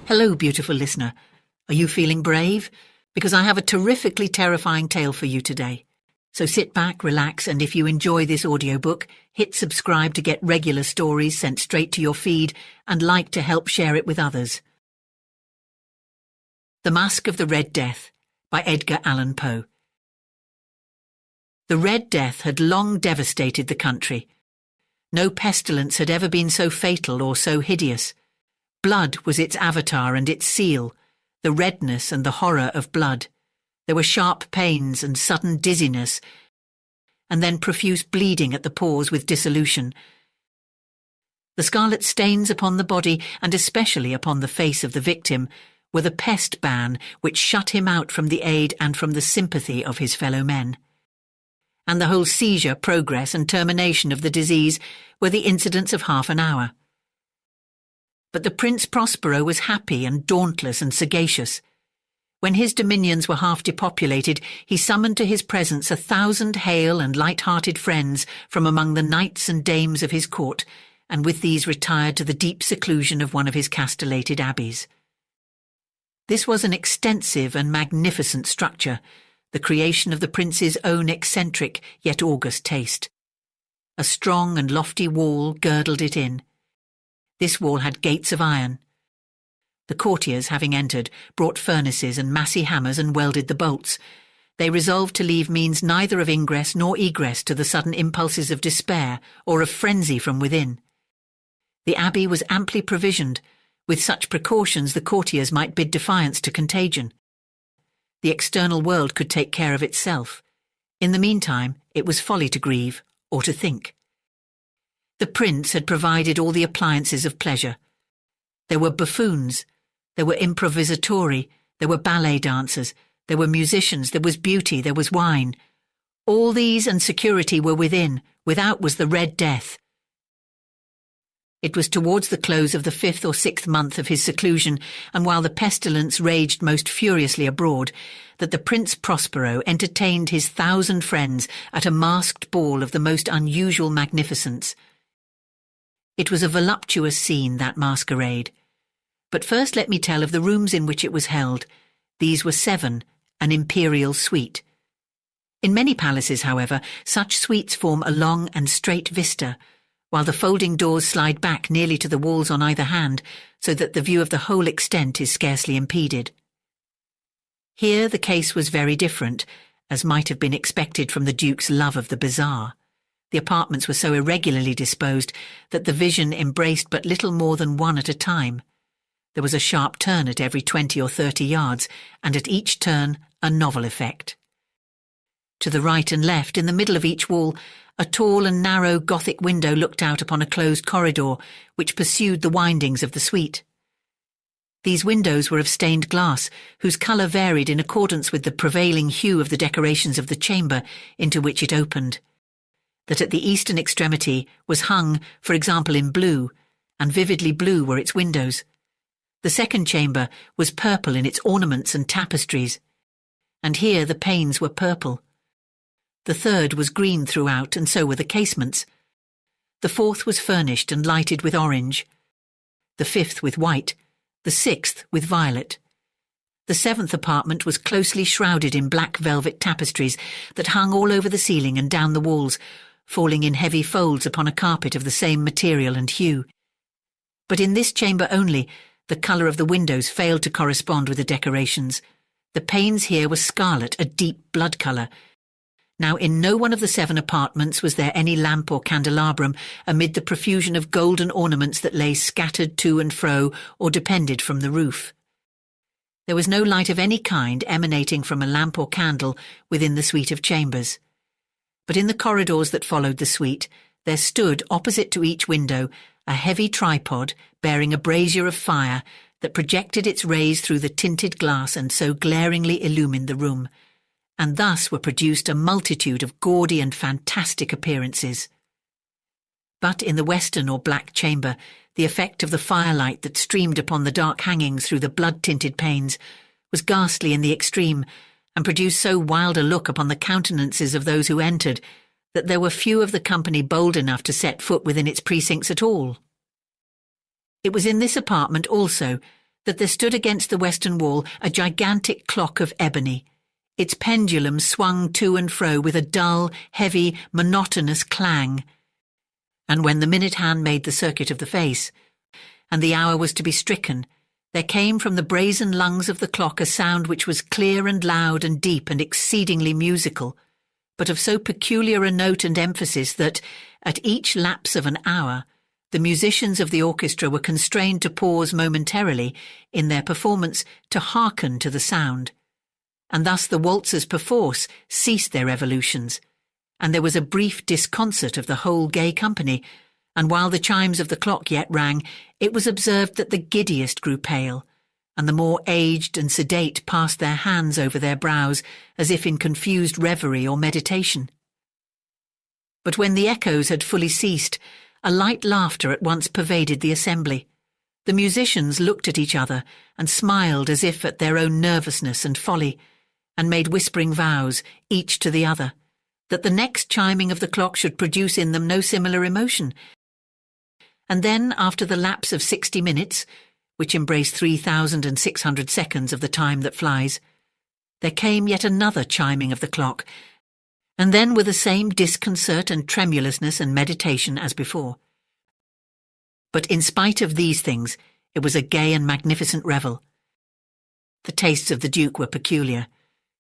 Hello, beautiful listener. Are you feeling brave? Because I have a terrifically terrifying tale for you today. So sit back, relax, and if you enjoy this audiobook, hit subscribe to get regular stories sent straight to your feed and like to help share it with others. The Masque of the Red Death by Edgar Allan Poe. The Red Death had long devastated the country. No pestilence had ever been so fatal or so hideous. Blood was its avatar and its seal, the redness and the horror of blood. There were sharp pains and sudden dizziness, and then profuse bleeding at the pores with dissolution. The scarlet stains upon the body, and especially upon the face of the victim, were the pest ban which shut him out from the aid and from the sympathy of his fellow men. And the whole seizure, progress, and termination of the disease were the incidents of half an hour. But the Prince Prospero was happy and dauntless and sagacious. When his dominions were half depopulated, he summoned to his presence 1,000 hale and light-hearted friends from among the knights and dames of his court, and with these retired to the deep seclusion of one of his castellated abbeys. This was an extensive and magnificent structure, the creation of the prince's own eccentric yet august taste. A strong and lofty wall girdled it in. This wall had gates of iron. The courtiers, having entered, brought furnaces and massy hammers and welded the bolts. They resolved to leave means neither of ingress nor egress to the sudden impulses of despair or of frenzy from within. The abbey was amply provisioned. With such precautions the courtiers might bid defiance to contagion. The external world could take care of itself. In the meantime, it was folly to grieve or to think. The prince had provided all the appliances of pleasure. There were buffoons, there were improvisatori, there were ballet dancers, there were musicians, there was beauty, there was wine. All these and security were within, without was the Red Death. It was towards the close of the 5th or 6th month of his seclusion, and while the pestilence raged most furiously abroad, that the Prince Prospero entertained his 1,000 friends at a masked ball of the most unusual magnificence. It was a voluptuous scene, that masquerade. But first let me tell of the rooms in which it was held. These were 7, an imperial suite. In many palaces, however, such suites form a long and straight vista, while the folding doors slide back nearly to the walls on either hand, so that the view of the whole extent is scarcely impeded. Here the case was very different, as might have been expected from the Duke's love of the bizarre. The apartments were so irregularly disposed that the vision embraced but little more than one at a time. There was a sharp turn at every 20 or 30 yards, and at each turn a novel effect. To the right and left, in the middle of each wall, a tall and narrow Gothic window looked out upon a closed corridor which pursued the windings of the suite. These windows were of stained glass, whose colour varied in accordance with the prevailing hue of the decorations of the chamber into which it opened. That at the eastern extremity was hung, for example, in blue, and vividly blue were its windows. The second chamber was purple in its ornaments and tapestries, and here the panes were purple. The third was green throughout, and so were the casements. The fourth was furnished and lighted with orange, the fifth with white, the sixth with violet. The 7th apartment was closely shrouded in black velvet tapestries that hung all over the ceiling and down the walls, falling in heavy folds upon a carpet of the same material and hue. But in this chamber only, the colour of the windows failed to correspond with the decorations. The panes here were scarlet, a deep blood colour. Now in no one of the 7 apartments was there any lamp or candelabrum amid the profusion of golden ornaments that lay scattered to and fro or depended from the roof. There was no light of any kind emanating from a lamp or candle within the suite of chambers. But in the corridors that followed the suite, there stood, opposite to each window, a heavy tripod bearing a brazier of fire that projected its rays through the tinted glass and so glaringly illumined the room, and thus were produced a multitude of gaudy and fantastic appearances. But in the western or black chamber, the effect of the firelight that streamed upon the dark hangings through the blood-tinted panes was ghastly in the extreme, and produced so wild a look upon the countenances of those who entered that there were few of the company bold enough to set foot within its precincts at all. It was in this apartment also that there stood against the western wall a gigantic clock of ebony. Its pendulum swung to and fro with a dull, heavy, monotonous clang. And when the minute hand made the circuit of the face, and the hour was to be stricken, there came from the brazen lungs of the clock a sound which was clear and loud and deep and exceedingly musical, but of so peculiar a note and emphasis that, at each lapse of an hour, the musicians of the orchestra were constrained to pause momentarily in their performance to hearken to the sound. And thus the waltzers perforce ceased their evolutions, and there was a brief disconcert of the whole gay company, and while the chimes of the clock yet rang, it was observed that the giddiest grew pale, and the more aged and sedate passed their hands over their brows as if in confused reverie or meditation. But when the echoes had fully ceased, a light laughter at once pervaded the assembly. The musicians looked at each other and smiled as if at their own nervousness and folly, and made whispering vows, each to the other, that the next chiming of the clock should produce in them no similar emotion. And then, after the lapse of 60 minutes, which embraced 3,600 seconds of the time that flies, there came yet another chiming of the clock, and then with the same disconcert and tremulousness and meditation as before. But in spite of these things, it was a gay and magnificent revel. The tastes of the Duke were peculiar.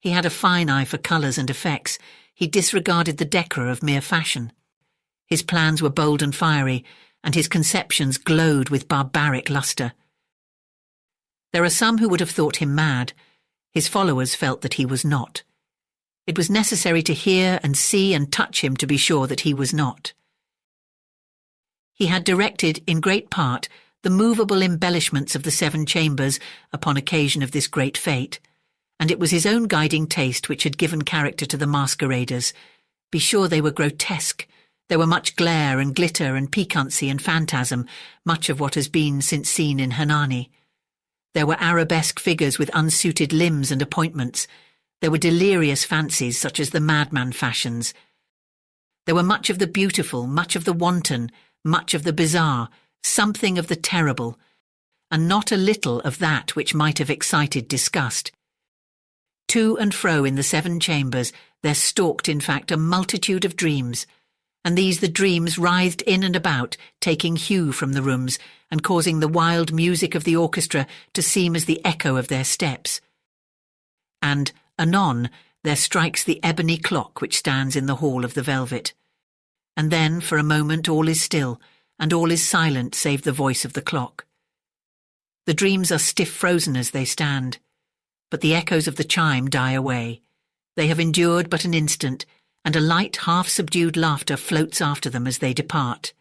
He had a fine eye for colours and effects. He disregarded the decor of mere fashion. His plans were bold and fiery, and his conceptions glowed with barbaric lustre. There are some who would have thought him mad. His followers felt that he was not. It was necessary to hear and see and touch him to be sure that he was not. He had directed, in great part, the movable embellishments of the 7 chambers upon occasion of this great fete, and it was his own guiding taste which had given character to the masqueraders. Be sure they were grotesque. There were much glare and glitter and piquancy and phantasm, much of what has been since seen in Hernani. There were arabesque figures with unsuited limbs and appointments. There were delirious fancies such as the madman fashions. There were much of the beautiful, much of the wanton, much of the bizarre, something of the terrible, and not a little of that which might have excited disgust. To and fro in the 7 chambers there stalked, in fact, a multitude of dreams, and these the dreams writhed in and about, taking hue from the rooms, and causing the wild music of the orchestra to seem as the echo of their steps. And, anon, there strikes the ebony clock which stands in the hall of the velvet. And then, for a moment, all is still, and all is silent save the voice of the clock. The dreams are stiff frozen as they stand, but the echoes of the chime die away. They have endured but an instant, and a light, half-subdued laughter floats after them as they depart.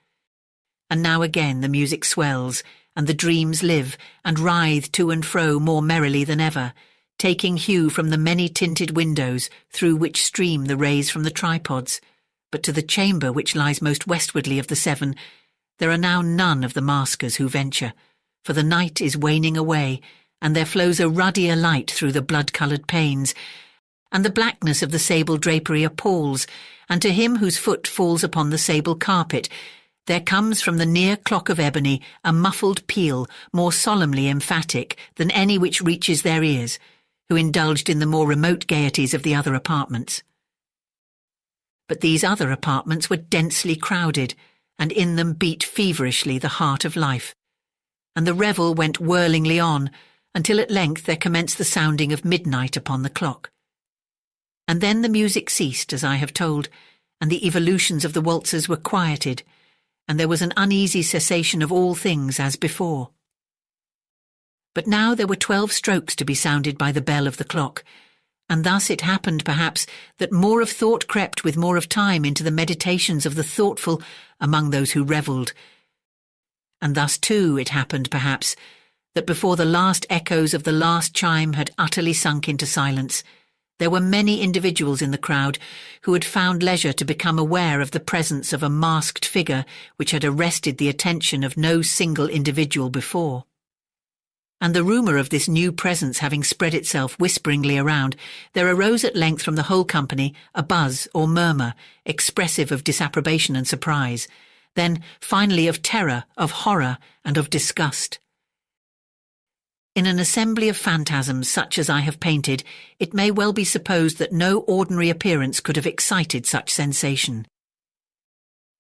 And now again the music swells, and the dreams live, and writhe to and fro more merrily than ever, taking hue from the many-tinted windows through which stream the rays from the tripods. But to the chamber which lies most westwardly of the 7, there are now none of the maskers who venture, for the night is waning away, and there flows a ruddier light through the blood-coloured panes, and the blackness of the sable drapery appalls, and to him whose foot falls upon the sable carpet, there comes from the near clock of ebony a muffled peal more solemnly emphatic than any which reaches their ears, who indulged in the more remote gaieties of the other apartments. But these other apartments were densely crowded, and in them beat feverishly the heart of life, and the revel went whirlingly on, until at length there commenced the sounding of midnight upon the clock. And then the music ceased, as I have told, and the evolutions of the waltzers were quieted, and there was an uneasy cessation of all things as before. But now there were 12 strokes to be sounded by the bell of the clock, and thus it happened, perhaps, that more of thought crept with more of time into the meditations of the thoughtful among those who revelled. And thus, too, it happened, perhaps, that before the last echoes of the last chime had utterly sunk into silence, there were many individuals in the crowd who had found leisure to become aware of the presence of a masked figure which had arrested the attention of no single individual before. And the rumour of this new presence having spread itself whisperingly around, there arose at length from the whole company a buzz or murmur, expressive of disapprobation and surprise, then finally of terror, of horror, and of disgust. In an assembly of phantasms such as I have painted, it may well be supposed that no ordinary appearance could have excited such sensation.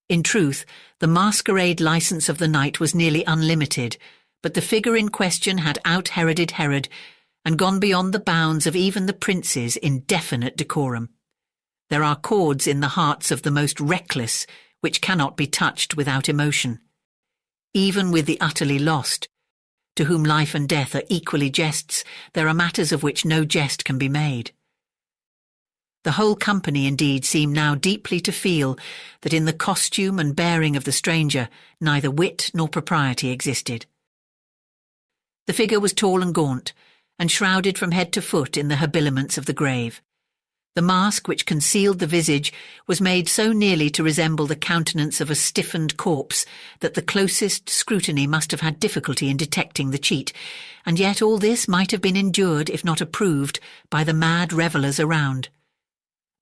In truth, the masquerade license of the night was nearly unlimited, but the figure in question had out-Heroded Herod and gone beyond the bounds of even the prince's indefinite decorum. There are chords in the hearts of the most reckless which cannot be touched without emotion. Even with the utterly lost, to whom life and death are equally jests, there are matters of which no jest can be made. The whole company indeed seemed now deeply to feel that in the costume and bearing of the stranger neither wit nor propriety existed. The figure was tall and gaunt, and shrouded from head to foot in the habiliments of the grave. The mask which concealed the visage was made so nearly to resemble the countenance of a stiffened corpse that the closest scrutiny must have had difficulty in detecting the cheat, and yet all this might have been endured, if not approved, by the mad revellers around.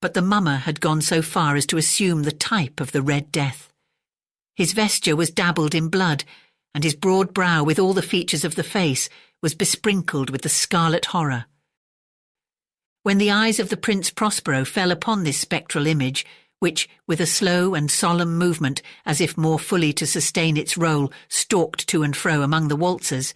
But the mummer had gone so far as to assume the type of the Red Death. His vesture was dabbled in blood, and his broad brow, with all the features of the face, was besprinkled with the scarlet horror. When the eyes of the Prince Prospero fell upon this spectral image, which, with a slow and solemn movement, as if more fully to sustain its role, stalked to and fro among the waltzers,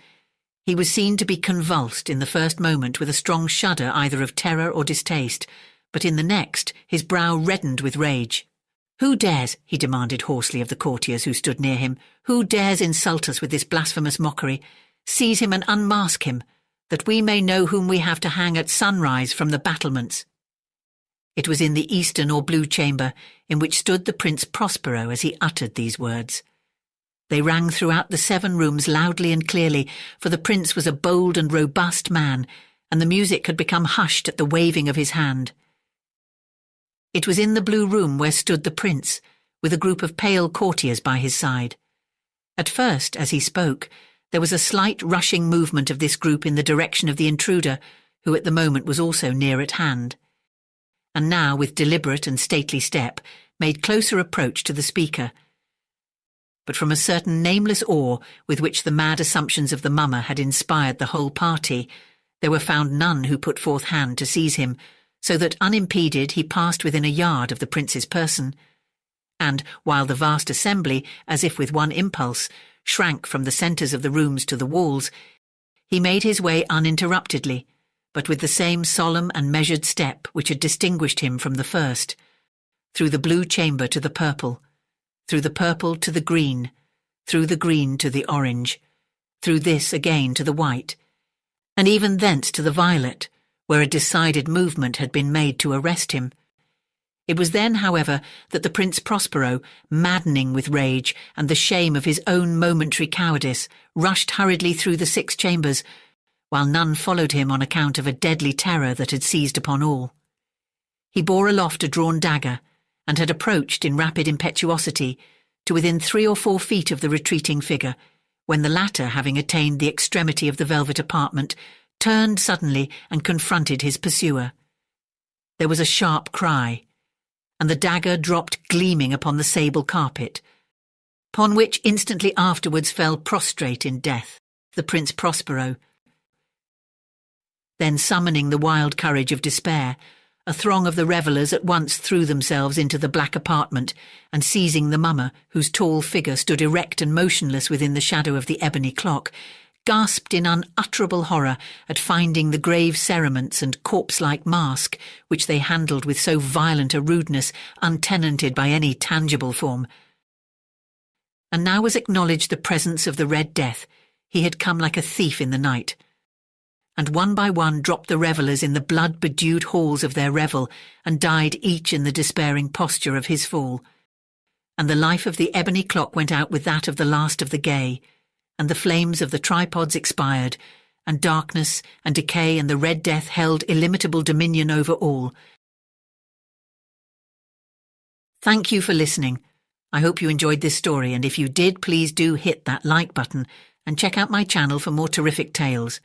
he was seen to be convulsed in the first moment with a strong shudder either of terror or distaste, but in the next his brow reddened with rage. "Who dares," he demanded hoarsely of the courtiers who stood near him, "who dares insult us with this blasphemous mockery? Seize him and unmask him, that we may know whom we have to hang at sunrise from the battlements." It was in the eastern or blue chamber in which stood the Prince Prospero as he uttered these words. They rang throughout the 7 rooms loudly and clearly, for the prince was a bold and robust man, and the music had become hushed at the waving of his hand. It was in the blue room where stood the prince, with a group of pale courtiers by his side. At first, as he spoke, there was a slight rushing movement of this group in the direction of the intruder, who at the moment was also near at hand, and now, with deliberate and stately step, made closer approach to the speaker. But from a certain nameless awe with which the mad assumptions of the mummer had inspired the whole party, there were found none who put forth hand to seize him, so that unimpeded he passed within a yard of the prince's person, and, while the vast assembly, as if with one impulse, shrank from the centres of the rooms to the walls, he made his way uninterruptedly, but with the same solemn and measured step which had distinguished him from the first, through the blue chamber to the purple, through the purple to the green, through the green to the orange, through this again to the white, and even thence to the violet, where a decided movement had been made to arrest him. It was then, however, that the Prince Prospero, maddening with rage and the shame of his own momentary cowardice, rushed hurriedly through the 6 chambers, while none followed him on account of a deadly terror that had seized upon all. He bore aloft a drawn dagger, and had approached in rapid impetuosity to within 3 or 4 feet of the retreating figure, when the latter, having attained the extremity of the velvet apartment, turned suddenly and confronted his pursuer. There was a sharp cry, and the dagger dropped gleaming upon the sable carpet, upon which instantly afterwards fell prostrate in death the Prince Prospero. Then, summoning the wild courage of despair, a throng of the revellers at once threw themselves into the black apartment, and seizing the mummer, whose tall figure stood erect and motionless within the shadow of the ebony clock, gasped in unutterable horror at finding the grave cerements and corpse-like mask, which they handled with so violent a rudeness, untenanted by any tangible form. And now was acknowledged the presence of the Red Death. He had come like a thief in the night. And one by one dropped the revellers in the blood-bedewed halls of their revel, and died each in the despairing posture of his fall. And the life of the ebony clock went out with that of the last of the gay, and the flames of the tripods expired, and darkness and decay and the Red Death held illimitable dominion over all. Thank you for listening. I hope you enjoyed this story, and if you did, please do hit that like button and check out my channel for more terrific tales.